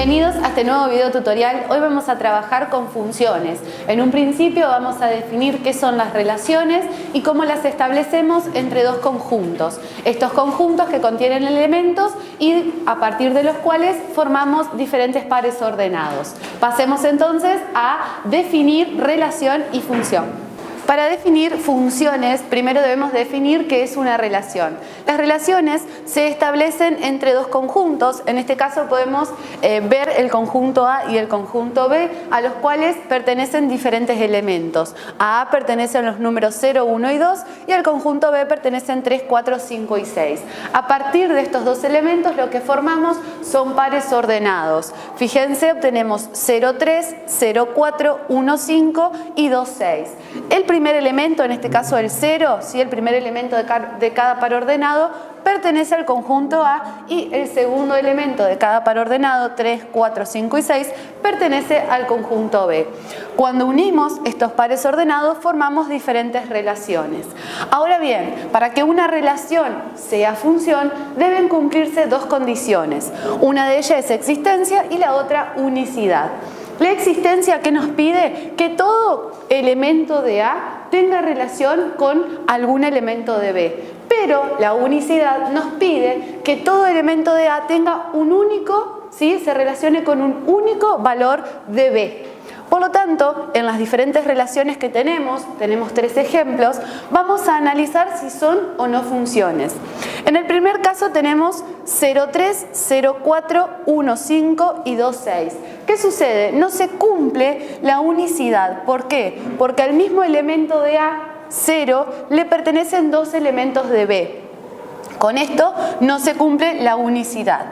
Bienvenidos a este nuevo video tutorial. Hoy vamos a trabajar con funciones. En un principio vamos a definir qué son las relaciones y cómo las establecemos entre dos conjuntos. Estos conjuntos que contienen elementos y a partir de los cuales formamos diferentes pares ordenados. Pasemos entonces a definir relación y función. Para definir funciones, primero debemos definir qué es una relación. Las relaciones se establecen entre dos conjuntos. En este caso podemos ver el conjunto A y el conjunto B, a los cuales pertenecen diferentes elementos. A A pertenecen los números 0, 1 y 2 y al conjunto B pertenecen 3, 4, 5 y 6. A partir de estos dos elementos lo que formamos son pares ordenados. Fíjense, obtenemos 0, 3, 0, 4, 1, 5 y 2, 6. El primer elemento, en este caso el 0, ¿sí? El primer elemento de cada par ordenado pertenece al conjunto A y el segundo elemento de cada par ordenado, 3, 4, 5 y 6, pertenece al conjunto B. Cuando unimos estos pares ordenados formamos diferentes relaciones. Ahora bien, para que una relación sea función deben cumplirse dos condiciones. Una de ellas es existencia y la otra unicidad. La existencia, ¿qué nos pide? Que todo elemento de A tenga relación con algún elemento de B. Pero la unicidad nos pide que todo elemento de A tenga un único, ¿sí? Se relacione con un único valor de B. Por lo tanto, en las diferentes relaciones que tenemos tres ejemplos, vamos a analizar si son o no funciones. En el primer caso tenemos 0,3, 0,4, 1,5 y 2,6. ¿Qué sucede? No se cumple la unicidad. ¿Por qué? Porque al mismo elemento de A, 0, le pertenecen dos elementos de B. Con esto no se cumple la unicidad.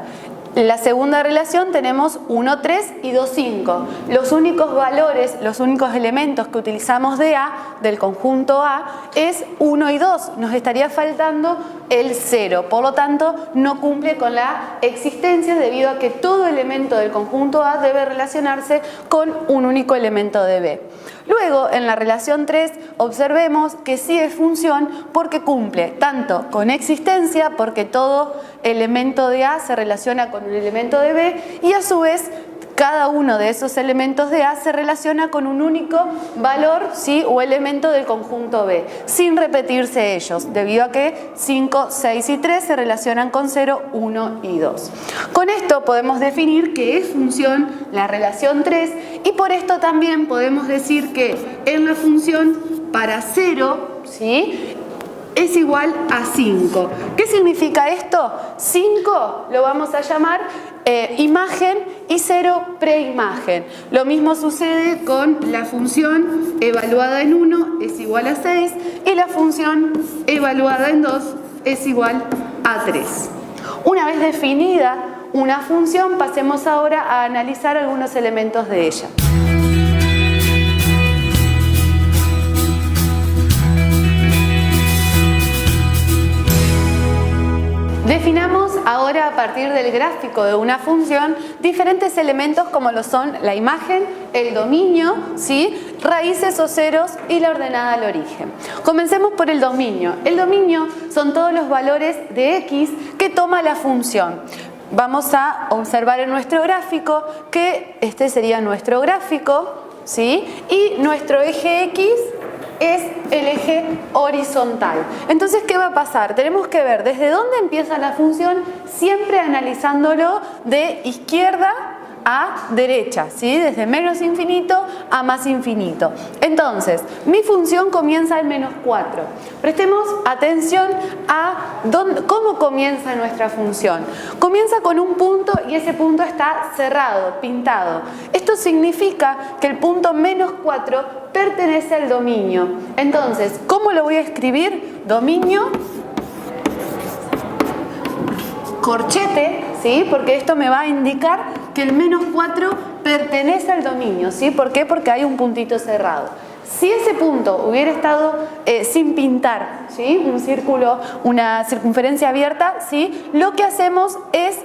En la segunda relación tenemos 1, 3 y 2, 5. Los únicos valores, los únicos elementos que utilizamos de A, del conjunto A, es 1 y 2. Nos estaría faltando el 0. Por lo tanto, no cumple con la existencia debido a que todo elemento del conjunto A debe relacionarse con un único elemento de B. Luego, en la relación 3, observemos que sí es función porque cumple tanto con existencia, porque todo elemento de A se relaciona con un elemento de B, y a su vez cada uno de esos elementos de A se relaciona con un único valor, ¿sí? O elemento del conjunto B, sin repetirse ellos, debido a que 5, 6 y 3 se relacionan con 0, 1 y 2. Con esto podemos definir que es función la relación 3 y por esto también podemos decir que en la función para 0, ¿sí?, es igual a 5. ¿Qué significa esto? 5 lo vamos a llamar imagen y 0 preimagen. Lo mismo sucede con la función evaluada en 1 es igual a 6 y la función evaluada en 2 es igual a 3. Una vez definida una función, pasemos ahora a analizar algunos elementos de ella. Definamos ahora a partir del gráfico de una función diferentes elementos como lo son la imagen, el dominio, ¿sí?, raíces o ceros y la ordenada al origen. Comencemos por el dominio. El dominio son todos los valores de x que toma la función. Vamos a observar en nuestro gráfico que este sería nuestro gráfico, ¿sí?, y nuestro eje x es el eje horizontal. Entonces, ¿qué va a pasar? Tenemos que ver desde dónde empieza la función, siempre analizándolo de izquierda a derecha, ¿sí? Desde menos infinito a más infinito. Entonces, mi función comienza en menos 4. Prestemos atención a cómo comienza nuestra función. Comienza con un punto y ese punto está cerrado, pintado. Esto significa que el punto menos 4 pertenece al dominio. Entonces, ¿cómo lo voy a escribir? Dominio, corchete, ¿sí? Porque esto me va a indicar que el menos 4 pertenece al dominio, ¿sí? ¿Por qué? Porque hay un puntito cerrado. Si ese punto hubiera estado sin pintar, ¿sí?, un círculo, una circunferencia abierta, ¿sí?, lo que hacemos es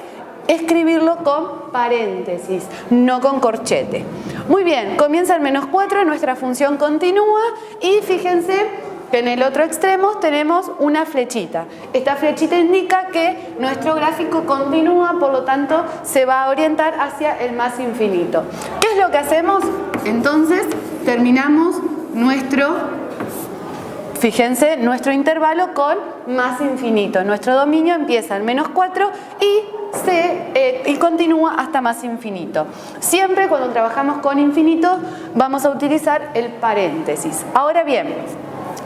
escribirlo con paréntesis, no con corchete. Muy bien, comienza el menos 4, nuestra función continúa y fíjense que en el otro extremo tenemos una flechita. Esta flechita indica que nuestro gráfico continúa, por lo tanto se va a orientar hacia el más infinito. ¿Qué es lo que hacemos? Entonces terminamos fíjense, nuestro intervalo con más infinito. Nuestro dominio empieza en -4 y continúa hasta más infinito. Siempre cuando trabajamos con infinito vamos a utilizar el paréntesis. Ahora bien,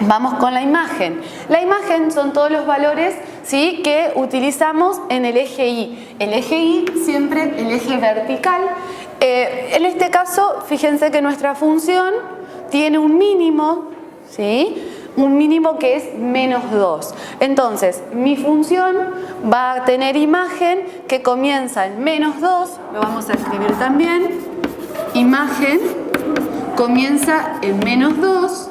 vamos con la imagen. La imagen son todos los valores, ¿sí?, que utilizamos en el eje Y. El eje Y, siempre el eje vertical. En este caso, fíjense que nuestra función tiene un mínimo, ¿sí?, un mínimo que es -2. Entonces, mi función va a tener imagen que comienza en -2, lo vamos a escribir también. Imagen comienza en -2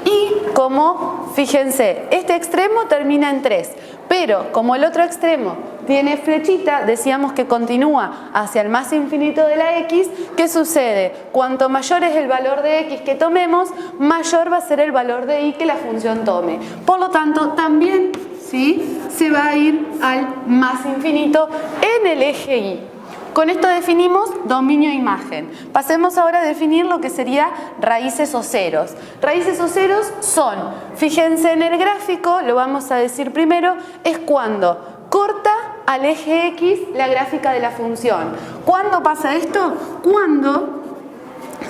y como, fíjense, este extremo termina en 3, pero como el otro extremo tiene flechita, decíamos que continúa hacia el más infinito de la x. ¿Qué sucede? Cuanto mayor es el valor de x que tomemos, mayor va a ser el valor de y que la función tome. Por lo tanto, también, ¿sí?, se va a ir al más infinito en el eje y. Con esto definimos dominio e imagen. Pasemos ahora a definir lo que sería raíces o ceros. Raíces o ceros son, fíjense en el gráfico, lo vamos a decir primero, es cuando corta al eje x la gráfica de la función. ¿Cuándo pasa esto? Cuando,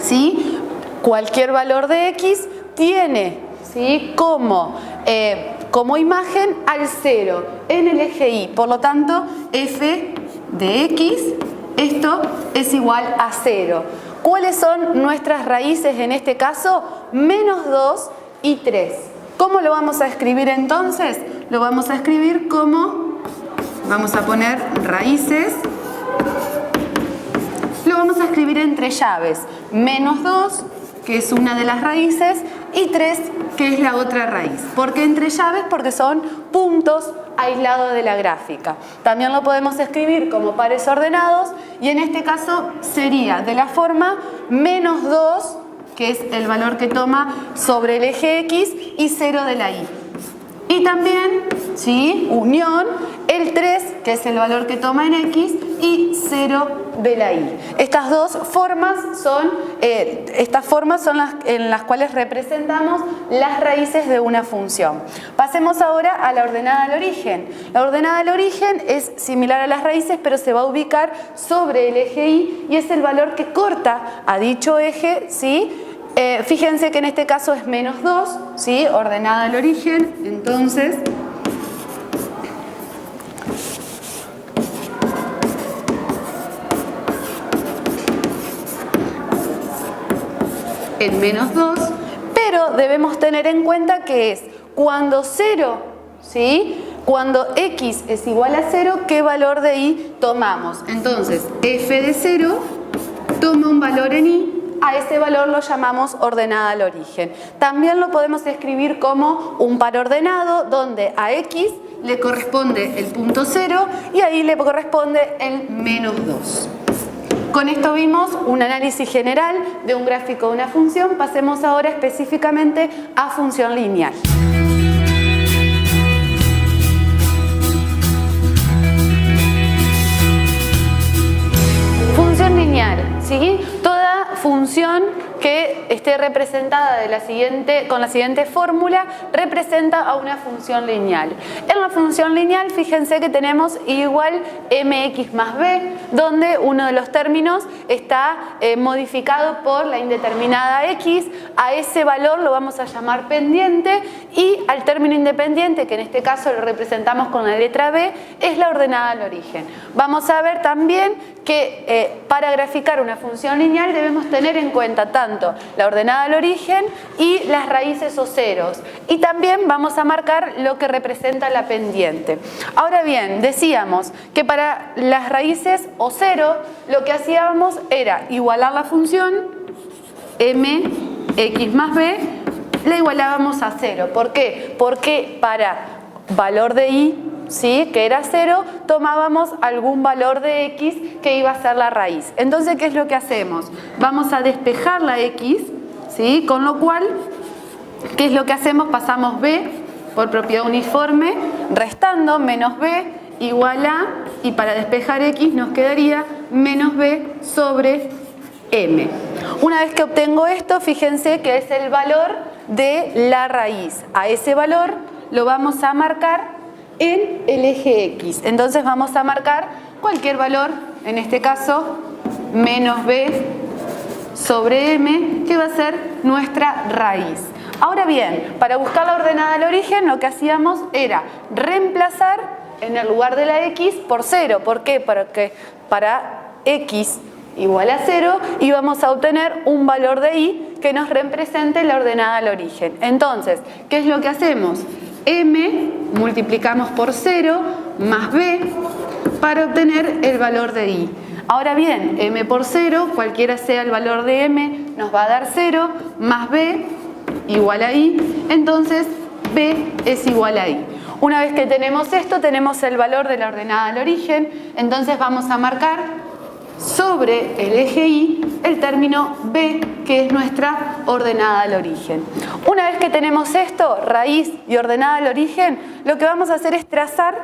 ¿sí?, cualquier valor de x tiene, ¿sí?, como imagen al 0 en el eje y. Por lo tanto, f de x, esto es igual a 0. ¿Cuáles son nuestras raíces en este caso? -2 y 3. ¿Cómo lo vamos a escribir entonces? Lo vamos a escribir como, vamos a poner raíces, lo vamos a escribir entre llaves. -2, que es una de las raíces, y 3, que es la otra raíz. ¿Por qué entre llaves? Porque son puntos aislados de la gráfica. También lo podemos escribir como pares ordenados y en este caso sería de la forma -2, que es el valor que toma sobre el eje x, y 0 de la y. Y también, ¿sí?, unión, el 3, que es el valor que toma en x, y 0 de la y. Estas formas son las en las cuales representamos las raíces de una función. Pasemos ahora a la ordenada al origen. La ordenada al origen es similar a las raíces, pero se va a ubicar sobre el eje y es el valor que corta a dicho eje, ¿sí? Fíjense que en este caso es -2, ¿sí?, ordenada al origen. Entonces, en -2, pero debemos tener en cuenta que es cuando 0, ¿sí?, cuando x es igual a 0, ¿qué valor de y tomamos? Entonces, f de 0 toma un valor en y. A ese valor lo llamamos ordenada al origen. También lo podemos escribir como un par ordenado donde a x le corresponde el punto 0 y ahí le corresponde el -2. Con esto vimos un análisis general de un gráfico de una función. Pasemos ahora específicamente a función lineal. Función lineal, ¿sí? Toda función que esté representada con la siguiente fórmula representa a una función lineal. En la función lineal, fíjense que tenemos y igual mx más b, donde uno de los términos está modificado por la indeterminada x. A ese valor lo vamos a llamar pendiente y al término independiente, que en este caso lo representamos con la letra b, es la ordenada al origen. Vamos a ver también que para graficar una función lineal debemos tener en cuenta tanto la ordenada al origen y las raíces o ceros. Y también vamos a marcar lo que representa la pendiente. Ahora bien, decíamos que para las raíces o cero lo que hacíamos era igualar la función mx más b, la igualábamos a 0. ¿Por qué? Porque para valor de y, ¿sí?, que era 0, tomábamos algún valor de x que iba a ser la raíz. Entonces, ¿qué es lo que hacemos? Vamos a despejar la x, ¿sí?, con lo cual ¿qué es lo que hacemos? Pasamos B por propiedad uniforme, restando menos B igual a, y para despejar X nos quedaría menos B sobre M. Una vez que obtengo esto, fíjense que es el valor de la raíz. A ese valor lo vamos a marcar en el eje X. Entonces vamos a marcar cualquier valor, en este caso menos B sobre M, que va a ser nuestra raíz. Ahora bien, para buscar la ordenada del origen, lo que hacíamos era reemplazar en el lugar de la X por 0. ¿Por qué? Porque para X igual a 0 íbamos a obtener un valor de Y que nos represente la ordenada al origen. Entonces, ¿qué es lo que hacemos? M multiplicamos por 0 más B para obtener el valor de Y. Ahora bien, M por 0, cualquiera sea el valor de M, nos va a dar 0 más B igual a Y, entonces B es igual a Y. Una vez que tenemos esto, tenemos el valor de la ordenada al origen, entonces vamos a marcar sobre el eje Y el término B, que es nuestra ordenada al origen. Una vez que tenemos esto, raíz y ordenada al origen, lo que vamos a hacer es trazar,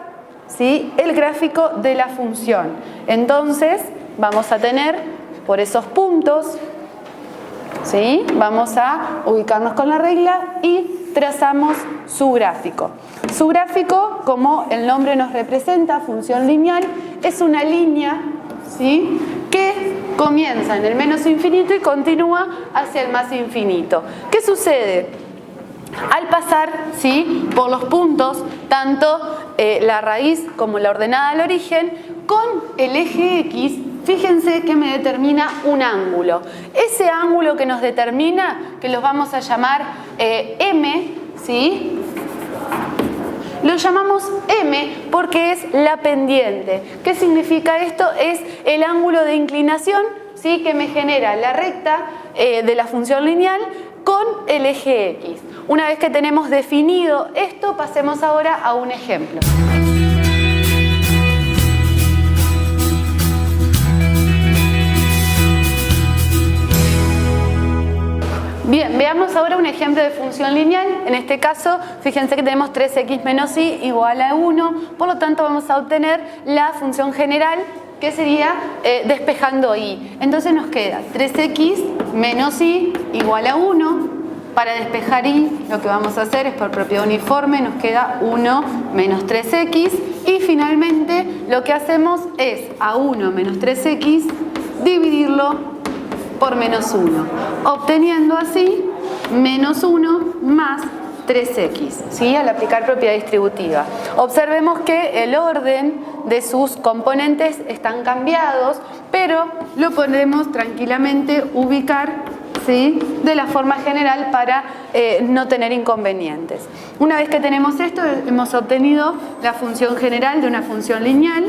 ¿sí?, el gráfico de la función. Entonces vamos a tener por esos puntos, ¿sí?, vamos a ubicarnos con la regla y trazamos su gráfico. Su gráfico, como el nombre nos representa, función lineal, es una línea, ¿sí?, que comienza en el menos infinito y continúa hacia el más infinito. ¿Qué sucede? Al pasar, ¿sí?, por los puntos, tanto la raíz como la ordenada al origen, con el eje X, fíjense que me determina un ángulo. Ese ángulo que nos determina, que los vamos a llamar M, ¿sí?, lo llamamos M porque es la pendiente. ¿Qué significa esto? Es el ángulo de inclinación, ¿sí?, que me genera la recta de la función lineal con el eje X. Una vez que tenemos definido esto, pasemos ahora a un ejemplo. Bien, veamos ahora un ejemplo de función lineal. En este caso, fíjense que tenemos 3x menos y igual a 1, por lo tanto vamos a obtener la función general, que sería despejando y. Entonces nos queda 3x menos y igual a 1. Para despejar y, lo que vamos a hacer es por propiedad uniforme, nos queda 1 menos 3x. Y finalmente lo que hacemos es a 1 menos 3x dividirlo por menos 1, obteniendo así menos 1 más 3x, ¿sí?, al aplicar propiedad distributiva. Observemos que el orden de sus componentes están cambiados, pero lo podemos tranquilamente ubicar, ¿sí?, de la forma general para no tener inconvenientes. Una vez que tenemos esto, hemos obtenido la función general de una función lineal,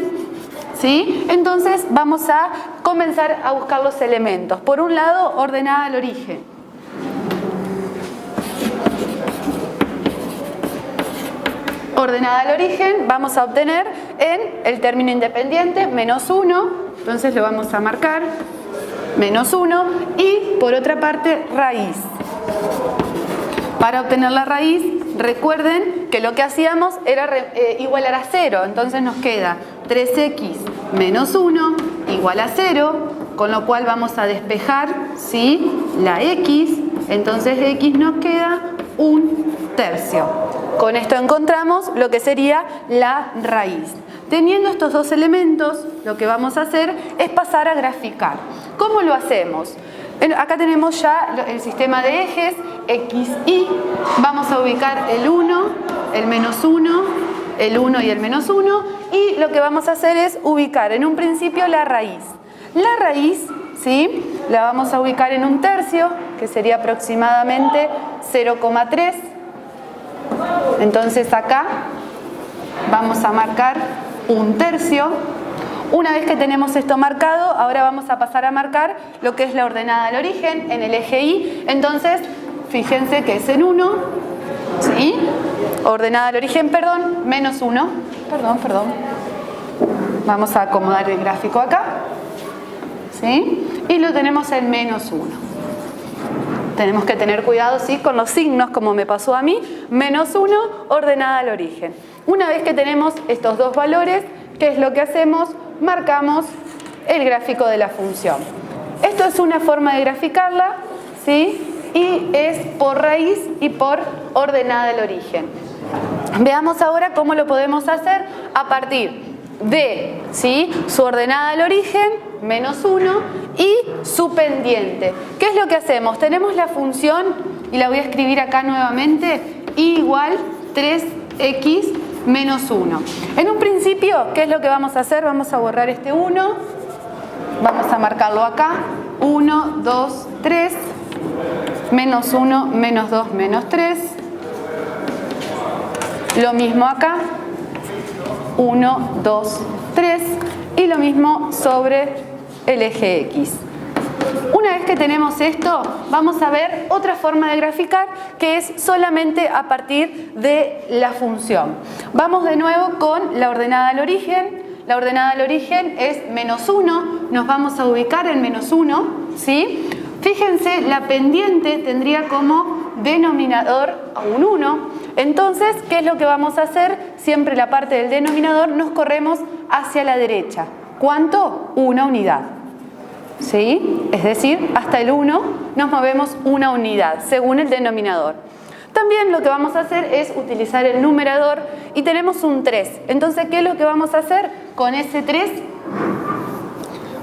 ¿sí? Entonces vamos a comenzar a buscar los elementos. Por un lado, ordenada al origen. Ordenada al origen vamos a obtener en el término independiente menos 1, entonces lo vamos a marcar menos 1, y por otra parte raíz. Para obtener la raíz, recuerden que lo que hacíamos era igualar a 0, entonces nos queda 3x menos 1 igual a 0, con lo cual vamos a despejar, ¿sí?, la x, entonces de x nos queda 1/3. Con esto encontramos lo que sería la raíz. Teniendo estos dos elementos, lo que vamos a hacer es pasar a graficar. ¿Cómo lo hacemos? Acá tenemos ya el sistema de ejes, x, y. Vamos a ubicar el 1, el menos 1, el 1 y el menos 1. Y lo que vamos a hacer es ubicar en un principio la raíz. La raíz, ¿sí?, la vamos a ubicar en 1/3, que sería aproximadamente 0,3. Entonces acá vamos a marcar 1/3. Una vez que tenemos esto marcado, ahora vamos a pasar a marcar lo que es la ordenada al origen en el eje Y. Entonces, fíjense que es en 1, ¿sí?, ordenada al origen, perdón, menos 1, perdón. Vamos a acomodar el gráfico acá, ¿sí?, y lo tenemos en menos 1. Tenemos que tener cuidado, ¿sí?, con los signos, como me pasó a mí, -1 ordenada al origen. Una vez que tenemos estos dos valores, ¿qué es lo que hacemos? Marcamos el gráfico de la función. Esto es una forma de graficarla, ¿sí?, y es por raíz y por ordenada al origen. Veamos ahora cómo lo podemos hacer a partir de, ¿sí?, su ordenada al origen, -1, y su pendiente. ¿Qué es lo que hacemos? Tenemos la función, y la voy a escribir acá nuevamente, y igual 3x menos 1. En un principio, ¿qué es lo que vamos a hacer? Vamos a borrar este 1, vamos a marcarlo acá, 1, 2, 3, menos 1, menos 2, menos 3. Lo mismo acá, 1, 2, 3, y lo mismo sobre el eje X. Una vez que tenemos esto, vamos a ver otra forma de graficar, que es solamente a partir de la función. Vamos de nuevo con la ordenada al origen. La ordenada al origen es -1, nos vamos a ubicar en -1, ¿sí? Fíjense, la pendiente tendría como denominador a un 1. Entonces, ¿qué es lo que vamos a hacer? Siempre la parte del denominador nos corremos hacia la derecha. ¿Cuánto? Una unidad. ¿Sí? Es decir, hasta el 1 nos movemos una unidad, según el denominador. También lo que vamos a hacer es utilizar el numerador y tenemos un 3. Entonces, ¿qué es lo que vamos a hacer con ese 3?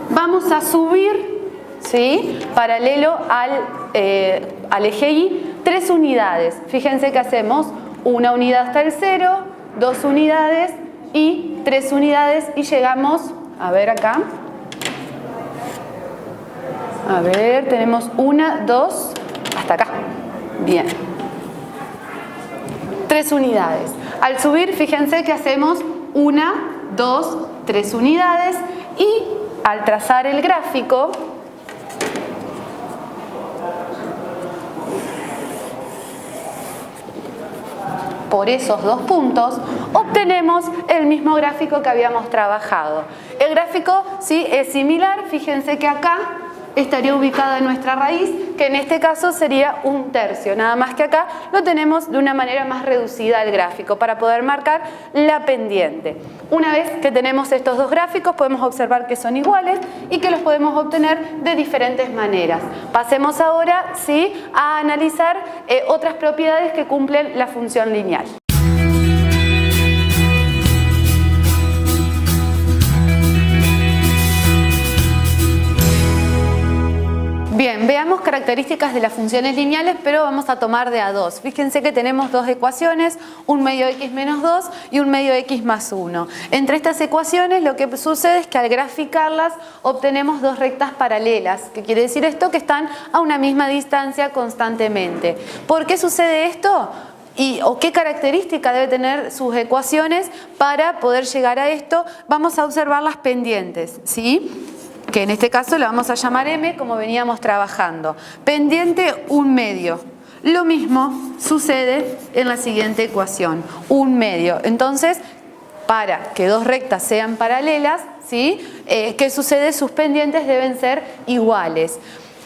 Vamos a subir, ¿sí?, paralelo al eje Y, 3 unidades. Fíjense que hacemos una unidad hasta el 0, 2 unidades y 3 unidades y llegamos, a ver acá, a ver, tenemos 1, 2, hasta acá. Bien. 3 unidades. Al subir, fíjense que hacemos 1, 2, 3 unidades y al trazar el gráfico, por esos dos puntos, obtenemos el mismo gráfico que habíamos trabajado. El gráfico, sí, es similar. Fíjense que acá estaría ubicada en nuestra raíz, que en este caso sería 1/3. Nada más que acá lo tenemos de una manera más reducida al gráfico para poder marcar la pendiente. Una vez que tenemos estos dos gráficos, podemos observar que son iguales y que los podemos obtener de diferentes maneras. Pasemos ahora, ¿sí?, a analizar otras propiedades que cumplen la función lineal. Bien, veamos características de las funciones lineales, pero vamos a tomar de a dos. Fíjense que tenemos dos ecuaciones, un medio x menos 2 y un medio x más 1. Entre estas ecuaciones lo que sucede es que al graficarlas obtenemos dos rectas paralelas. ¿Qué quiere decir esto? Que están a una misma distancia constantemente. ¿Por qué sucede esto? ¿O qué característica debe tener sus ecuaciones para poder llegar a esto? Vamos a observar las pendientes, ¿sí?, que en este caso la vamos a llamar M, como veníamos trabajando. Pendiente 1/2. Lo mismo sucede en la siguiente ecuación, 1/2. Entonces, para que dos rectas sean paralelas, ¿sí?, ¿qué sucede? Sus pendientes deben ser iguales.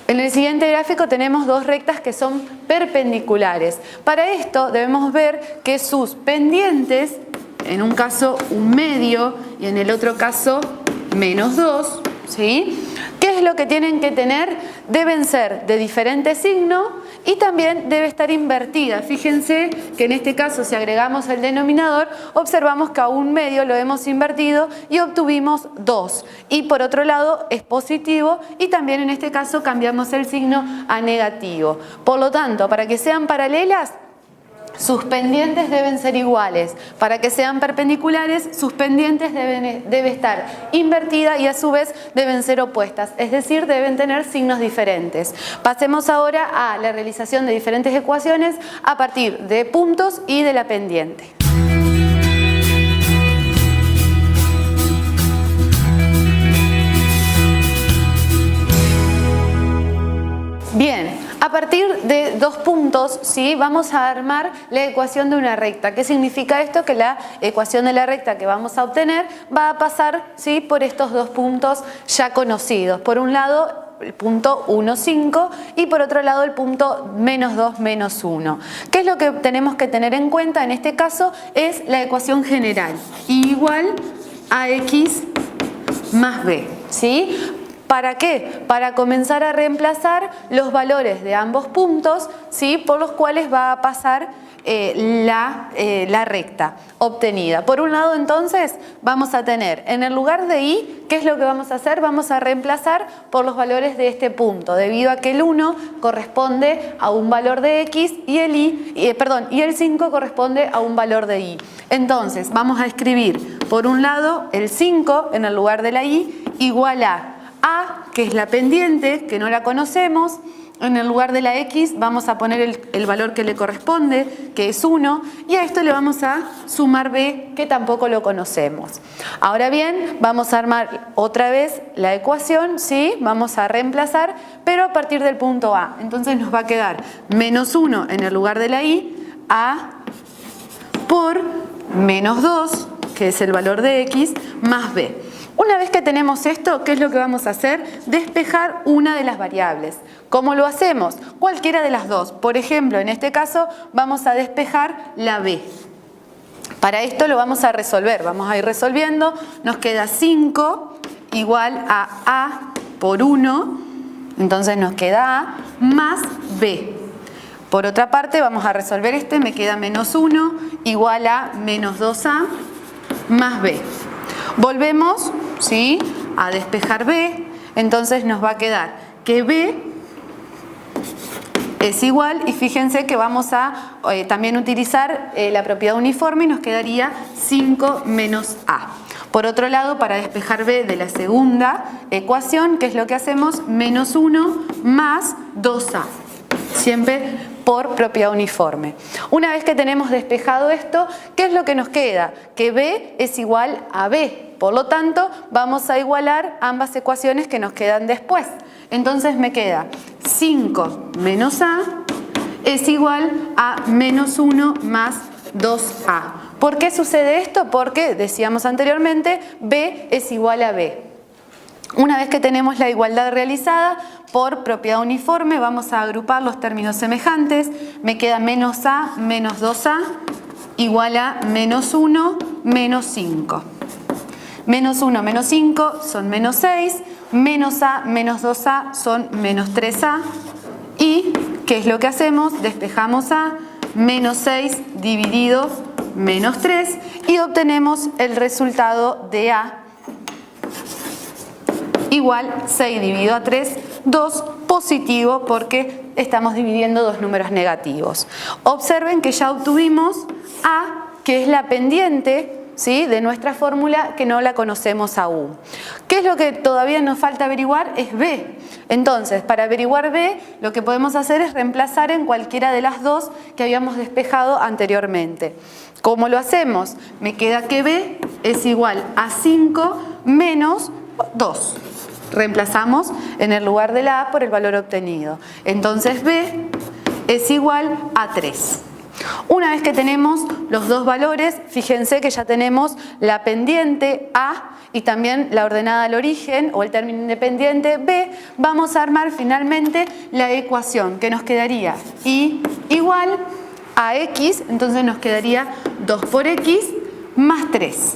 En el siguiente gráfico tenemos dos rectas que son perpendiculares. Para esto debemos ver que sus pendientes, en un caso 1/2 y en el otro caso -2, ¿sí?, ¿qué es lo que tienen que tener? Deben ser de diferente signo y también debe estar invertida. Fíjense que en este caso, si agregamos el denominador, observamos que a 1/2 lo hemos invertido y obtuvimos 2. Y por otro lado es positivo y también en este caso cambiamos el signo a negativo. Por lo tanto, para que sean paralelas, sus pendientes deben ser iguales. Para que sean perpendiculares, sus pendientes debe estar invertida y a su vez deben ser opuestas, es decir, deben tener signos diferentes. Pasemos ahora a la realización de diferentes ecuaciones a partir de puntos y de la pendiente. Bien, a partir de dos puntos, ¿sí?, vamos a armar la ecuación de una recta. ¿Qué significa esto? Que la ecuación de la recta que vamos a obtener va a pasar, ¿sí?, por estos dos puntos ya conocidos. Por un lado, el punto 1, 5 y por otro lado el punto menos 2, menos 1. ¿Qué es lo que tenemos que tener en cuenta en este caso? Es la ecuación general, y igual a x más b, ¿sí? ¿Para qué? Para comenzar a reemplazar los valores de ambos puntos, ¿sí? Por los cuales va a pasar la recta obtenida. Por un lado, entonces, vamos a tener en el lugar de y, ¿qué es lo que vamos a hacer? Vamos a reemplazar por los valores de este punto, debido a que el 1 corresponde a un valor de x y el 5 corresponde a un valor de y. Entonces, vamos a escribir, por un lado, el 5 en el lugar de la y, igual a, que es la pendiente, que no la conocemos. En el lugar de la x vamos a poner el valor que le corresponde, que es 1, y a esto le vamos a sumar b, que tampoco lo conocemos. Ahora bien, vamos a armar otra vez la ecuación, ¿sí? Vamos a reemplazar, pero a partir del punto a. Entonces nos va a quedar menos 1 en el lugar de la y, a por menos 2, que es el valor de x, más b. Una vez que tenemos esto, ¿qué es lo que vamos a hacer? Despejar una de las variables. ¿Cómo lo hacemos? Cualquiera de las dos. Por ejemplo, en este caso vamos a despejar la b. Para esto lo vamos a resolver. Vamos a ir resolviendo. Nos queda 5 igual a por 1. Entonces nos queda a más b. Por otra parte vamos a resolver este. Me queda menos 1 igual a menos 2a más b. Volvemos, ¿sí?, a despejar b, entonces nos va a quedar que b es igual, y fíjense que vamos a también utilizar la propiedad uniforme y nos quedaría 5 menos a. Por otro lado, para despejar b de la segunda ecuación, ¿qué es lo que hacemos? Menos 1 más 2a, siempre por propiedad uniforme. Una vez que tenemos despejado esto, ¿qué es lo que nos queda? Que b es igual a b. Por lo tanto, vamos a igualar ambas ecuaciones que nos quedan después. Entonces me queda 5 menos a es igual a menos 1 más 2a. ¿Por qué sucede esto? Porque, decíamos anteriormente, b es igual a b. Una vez que tenemos la igualdad realizada, por propiedad uniforme vamos a agrupar los términos semejantes. Me queda menos a menos 2a igual a menos 1 menos 5. Menos 1 menos 5 son menos 6, menos a menos 2a son menos 3a. ¿Y qué es lo que hacemos? Despejamos a menos 6 dividido menos 3 y obtenemos el resultado de a igual 6 dividido a 3, 2, positivo, porque estamos dividiendo dos números negativos. Observen que ya obtuvimos a, que es la pendiente, ¿sí?, de nuestra fórmula, que no la conocemos aún. ¿Qué es lo que todavía nos falta averiguar? Es b. Entonces, para averiguar b, lo que podemos hacer es reemplazar en cualquiera de las dos que habíamos despejado anteriormente. ¿Cómo lo hacemos? Me queda que b es igual a 5 menos 2. Reemplazamos en el lugar de la a por el valor obtenido. Entonces b es igual a 3. Una vez que tenemos los dos valores, fíjense que ya tenemos la pendiente a y también la ordenada al origen o el término independiente b. Vamos a armar finalmente la ecuación, que nos quedaría y igual a x, entonces nos quedaría 2 por x más 3.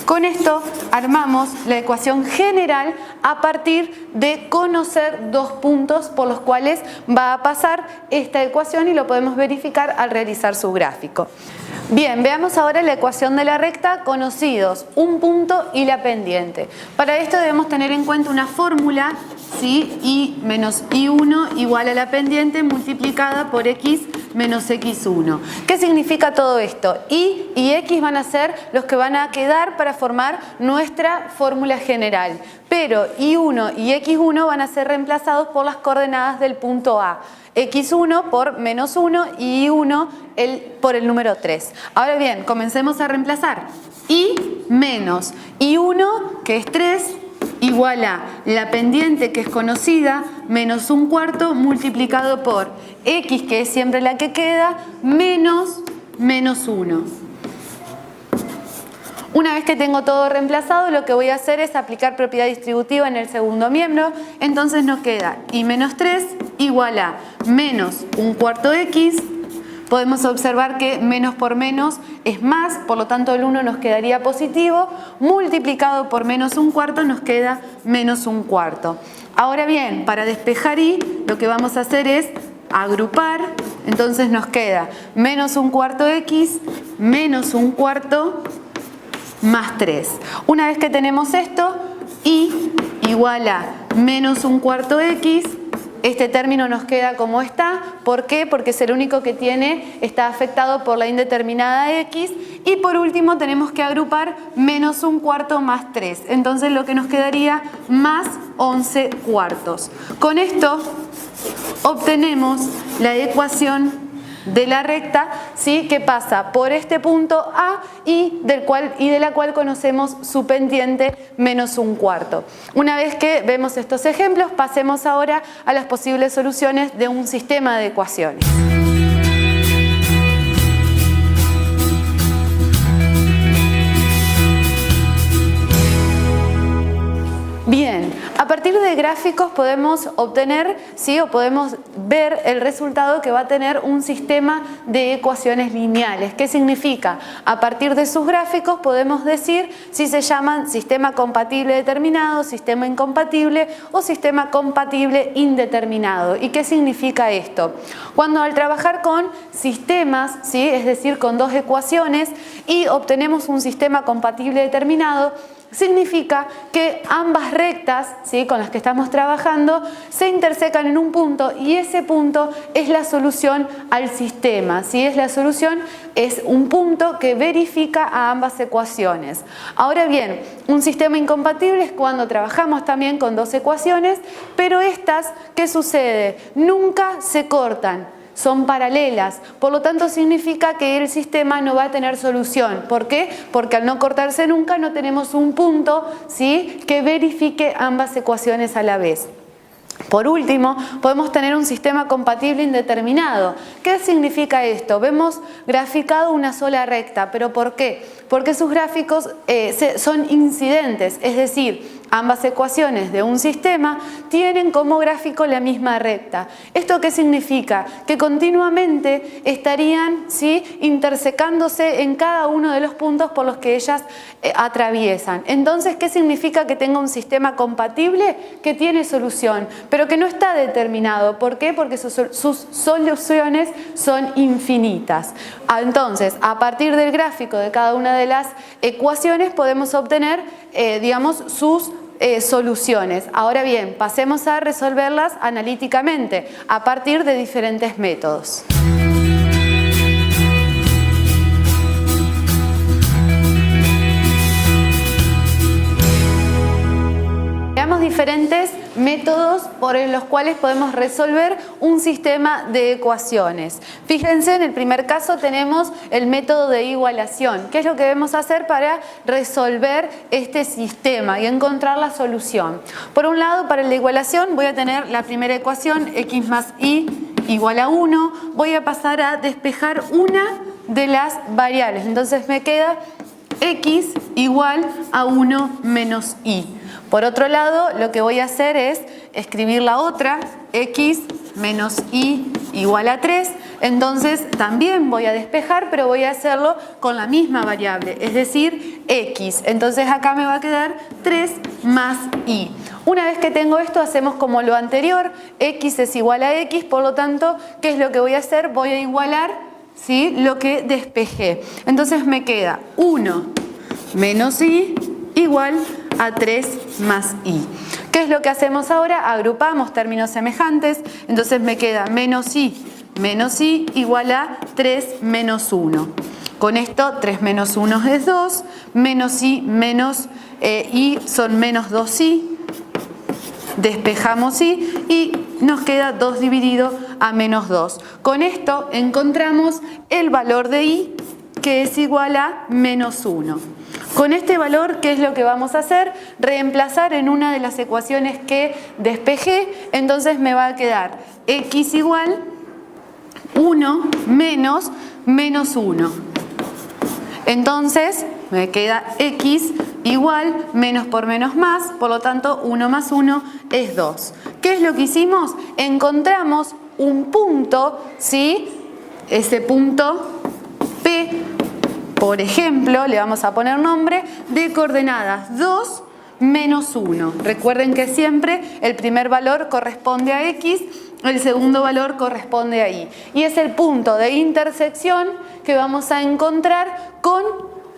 Con esto armamos la ecuación general a partir de conocer dos puntos por los cuales va a pasar esta ecuación y lo podemos verificar al realizar su gráfico. Bien, veamos ahora la ecuación de la recta conocidos, un punto y la pendiente. Para esto debemos tener en cuenta una fórmula, ¿sí?, y menos i1 igual a la pendiente multiplicada por x menos x1. ¿Qué significa todo esto? Y x van a ser los que van a quedar para formar nuestra fórmula general, pero i1 y x1 van a ser reemplazados por las coordenadas del punto A. x1 por menos 1 y i1 por el número 3. Ahora bien, comencemos a reemplazar. Y menos i1, que es 3, igual a la pendiente, que es conocida, menos 1/4 multiplicado por x, que es siempre la que queda, menos 1. Una vez que tengo todo reemplazado, lo que voy a hacer es aplicar propiedad distributiva en el segundo miembro. Entonces nos queda y menos 3 igual a menos un cuarto x. Podemos observar que menos por menos es más, por lo tanto el 1 nos quedaría positivo, multiplicado por menos un cuarto nos queda menos un cuarto. Ahora bien, para despejar y, lo que vamos a hacer es agrupar, entonces nos queda menos un cuarto x, menos un cuarto más 3. Una vez que tenemos esto, y igual a menos un cuarto x, este término nos queda como está. ¿Por qué? Porque es el único que está afectado por la indeterminada x. Y por último tenemos que agrupar menos un cuarto más 3. Entonces lo que nos quedaría más 11 cuartos. Con esto obtenemos la ecuación de la recta, ¿sí?, que pasa por este punto A y de la cual conocemos su pendiente menos un cuarto. Una vez que vemos estos ejemplos, pasemos ahora a las posibles soluciones de un sistema de ecuaciones. Bien, a partir de gráficos podemos obtener, ¿sí?, o podemos ver el resultado que va a tener un sistema de ecuaciones lineales. ¿Qué significa? A partir de sus gráficos podemos decir si se llaman sistema compatible determinado, sistema incompatible o sistema compatible indeterminado. ¿Y qué significa esto? Cuando al trabajar con sistemas, ¿sí?, es decir, con dos ecuaciones y obtenemos un sistema compatible determinado, significa que ambas rectas, ¿sí?, con las que estamos trabajando se intersecan en un punto y ese punto es la solución al sistema, ¿sí? Es un punto que verifica a ambas ecuaciones. Ahora bien, un sistema incompatible es cuando trabajamos también con dos ecuaciones, pero estas, ¿qué sucede? Nunca se cortan. Son paralelas, por lo tanto significa que el sistema no va a tener solución. ¿Por qué? Porque al no cortarse nunca no tenemos un punto, ¿sí?, que verifique ambas ecuaciones a la vez. Por último, podemos tener un sistema compatible indeterminado. ¿Qué significa esto? Vemos graficado una sola recta, ¿pero por qué? Porque sus gráficos son incidentes, es decir, ambas ecuaciones de un sistema tienen como gráfico la misma recta. ¿Esto qué significa? Que continuamente estarían, ¿sí?, intersecándose en cada uno de los puntos por los que ellas atraviesan. Entonces, ¿qué significa que tenga un sistema compatible? Que tiene solución, pero que no está determinado. ¿Por qué? Porque sus soluciones son infinitas. Entonces, a partir del gráfico de cada una de las ecuaciones podemos obtener, sus soluciones. Ahora bien, pasemos a resolverlas analíticamente a partir de diferentes métodos. Veamos diferentes métodos por los cuales podemos resolver un sistema de ecuaciones. Fíjense, en el primer caso tenemos el método de igualación. ¿Qué es lo que debemos hacer para resolver este sistema y encontrar la solución? Por un lado, para la igualación voy a tener la primera ecuación, x más y igual a 1. Voy a pasar a despejar una de las variables. Entonces me queda x igual a 1 menos y. Por otro lado, lo que voy a hacer es escribir la otra, x menos y igual a 3. Entonces también voy a despejar, pero voy a hacerlo con la misma variable, es decir, x. Entonces acá me va a quedar 3 más y. Una vez que tengo esto, hacemos como lo anterior, x es igual a x, por lo tanto, ¿qué es lo que voy a hacer? Voy a igualar, ¿sí?, lo que despejé. Entonces me queda 1 menos y igual a 3 más y. ¿Qué es lo que hacemos ahora? Agrupamos términos semejantes, entonces me queda menos y igual a 3 menos 1. Con esto 3 menos 1 es 2, menos y son menos 2y, despejamos y nos queda 2 dividido a menos 2. Con esto encontramos el valor de y, que es igual a menos 1. Con este valor, ¿qué es lo que vamos a hacer? Reemplazar en una de las ecuaciones que despejé, entonces me va a quedar x igual 1 menos 1. Entonces, me queda x igual menos por menos más, por lo tanto 1 más 1 es 2. ¿Qué es lo que hicimos? Encontramos un punto, ¿sí? Ese punto P, por ejemplo, le vamos a poner nombre, de coordenadas 2, menos 1. Recuerden que siempre el primer valor corresponde a x, el segundo valor corresponde a y. Y es el punto de intersección que vamos a encontrar con,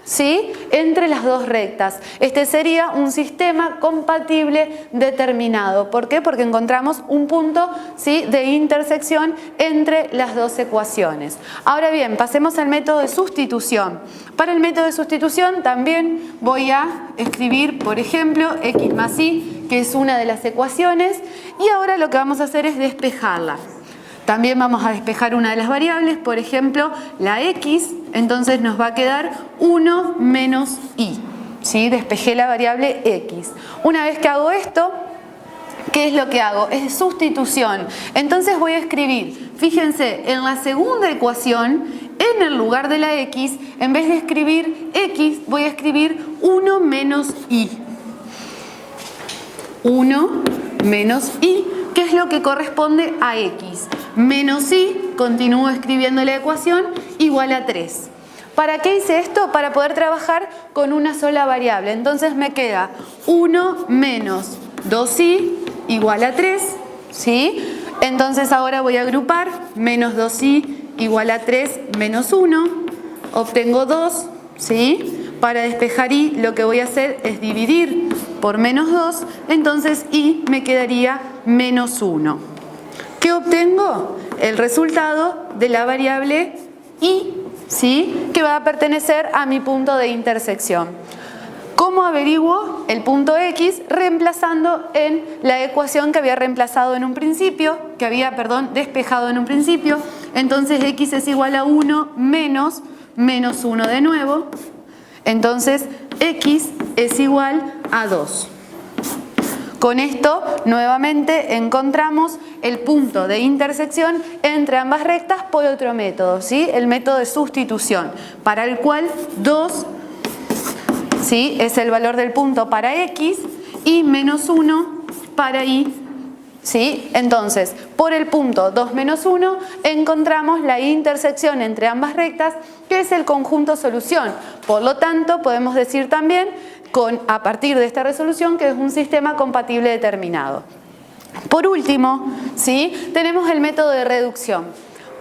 ¿sí?, entre las dos rectas. Este sería un sistema compatible determinado. ¿Por qué? Porque encontramos un punto, ¿sí?, de intersección entre las dos ecuaciones. Ahora bien, pasemos al método de sustitución. Para el método de sustitución también voy a escribir, por ejemplo, x más y, que es una de las ecuaciones, y ahora lo que vamos a hacer es despejarla. También vamos a despejar una de las variables, por ejemplo, la x, entonces nos va a quedar 1 menos y. ¿Sí? Despejé la variable x. Una vez que hago esto, ¿qué es lo que hago? Es sustitución. Entonces voy a escribir, fíjense, en la segunda ecuación, en el lugar de la x, en vez de escribir x, voy a escribir 1 menos y. 1 menos y, que es lo que corresponde a x. Menos y, continúo escribiendo la ecuación, igual a 3. ¿Para qué hice esto? Para poder trabajar con una sola variable. Entonces me queda 1 menos 2i igual a 3, ¿sí? Entonces ahora voy a agrupar menos 2i igual a 3 menos 1. Obtengo 2, ¿sí? Para despejar y lo que voy a hacer es dividir por menos 2. Entonces y me quedaría menos 1. ¿Qué obtengo? El resultado de la variable y, ¿sí?, que va a pertenecer a mi punto de intersección. ¿Cómo averiguo el punto x? Reemplazando en la ecuación que había reemplazado en un principio, despejado en un principio. Entonces x es igual a 1 menos 1 de nuevo. Entonces x es igual a 2. Con esto nuevamente encontramos el punto de intersección entre ambas rectas por otro método, ¿sí? El método de sustitución, para el cual 2, ¿sí?, es el valor del punto para x y menos 1 para y, ¿sí? Entonces, por el punto 2 menos 1 encontramos la intersección entre ambas rectas, que es el conjunto solución. Por lo tanto, podemos decir también a partir de esta resolución que es un sistema compatible determinado. Por último, ¿sí?, tenemos el método de reducción.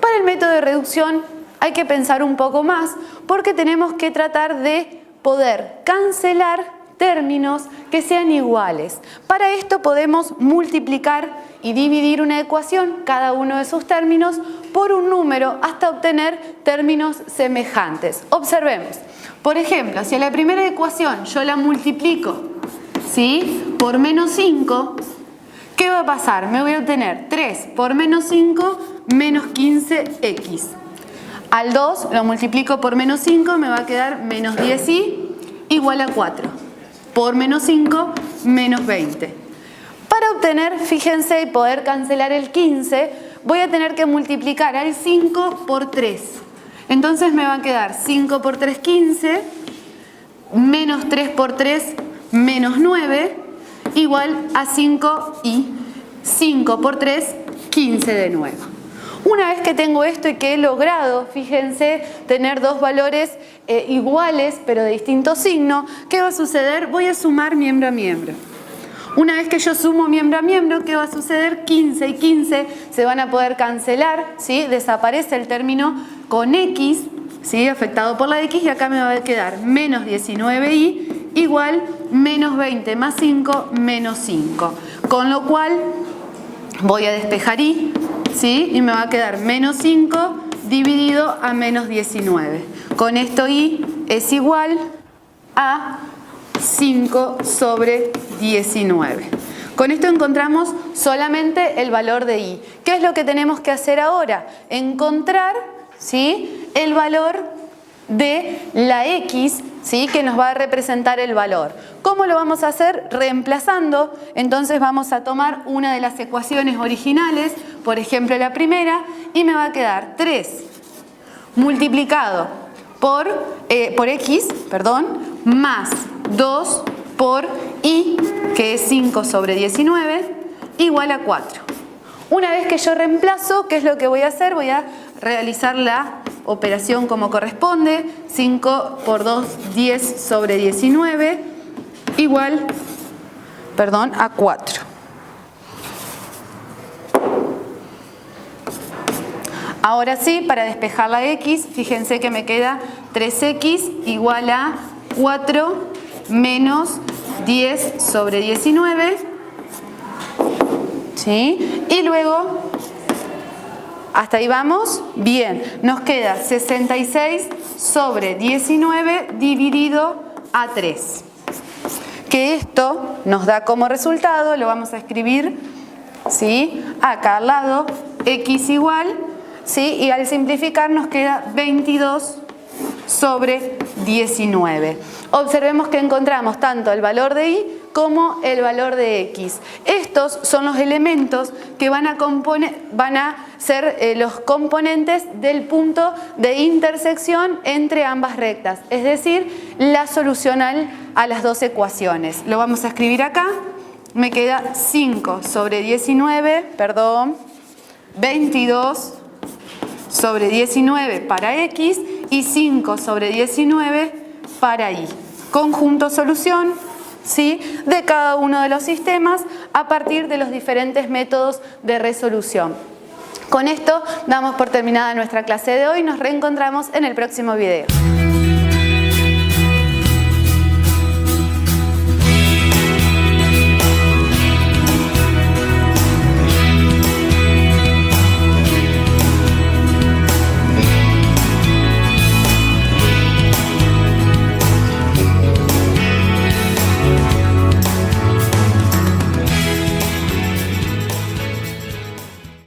Para el método de reducción hay que pensar un poco más porque tenemos que tratar de poder cancelar términos que sean iguales. Para esto podemos multiplicar y dividir una ecuación, cada uno de sus términos, por un número hasta obtener términos semejantes. Observemos. Por ejemplo, si a la primera ecuación yo la multiplico, ¿sí?, por menos 5, ¿qué va a pasar? Me voy a obtener 3 por menos 5 menos 15x. Al 2 lo multiplico por menos 5, me va a quedar menos 10y igual a 4. Por menos 5 menos 20. Para obtener, fíjense, y poder cancelar el 15, voy a tener que multiplicar al 5 por 3. Entonces me va a quedar 5 por 3, 15, menos 3 por 3, menos 9, igual a 5 y 5 por 3, 15 de nuevo. Una vez que tengo esto y que he logrado, fíjense, tener dos valores iguales pero de distinto signo, ¿qué va a suceder? Voy a sumar miembro a miembro. Una vez que yo sumo miembro a miembro, ¿qué va a suceder? 15 y 15 se van a poder cancelar, ¿sí? Desaparece el término con x, ¿sí?, afectado por la x, y acá me va a quedar menos 19y igual menos 20 más 5 menos 5. Con lo cual voy a despejar y, ¿sí?, y me va a quedar menos 5 dividido a menos 19. Con esto y es igual a 5 sobre 19. Con esto encontramos solamente el valor de y. ¿Qué es lo que tenemos que hacer ahora? Encontrar, ¿sí?, el valor de la x, ¿sí?, que nos va a representar el valor. ¿Cómo lo vamos a hacer? Reemplazando. Entonces vamos a tomar una de las ecuaciones originales, por ejemplo la primera, y me va a quedar 3 multiplicado por x, más 2 por y, que es 5 sobre 19, igual a 4. Una vez que yo reemplazo, ¿qué es lo que voy a hacer? Voy a realizar la operación como corresponde. 5 por 2, 10 sobre 19, igual, a 4. Ahora sí, para despejar la x, fíjense que me queda 3x igual a 4 menos 10 sobre 19. ¿Sí? Y luego, hasta ahí vamos, bien, nos queda 66 sobre 19 dividido a 3. Que esto nos da como resultado, lo vamos a escribir, ¿sí? Acá al lado, x igual, ¿sí? Y al simplificar nos queda 22 sobre 19. Observemos que encontramos tanto el valor de y como el valor de x. Estos son los elementos que van a ser los componentes del punto de intersección entre ambas rectas, es decir, la solución a las dos ecuaciones. Lo vamos a escribir acá. Me queda 5 sobre 19, 22 sobre 19 para x y 5 sobre 19 para y. Conjunto solución, ¿sí?, de cada uno de los sistemas a partir de los diferentes métodos de resolución. Con esto damos por terminada nuestra clase de hoy. Nos reencontramos en el próximo video.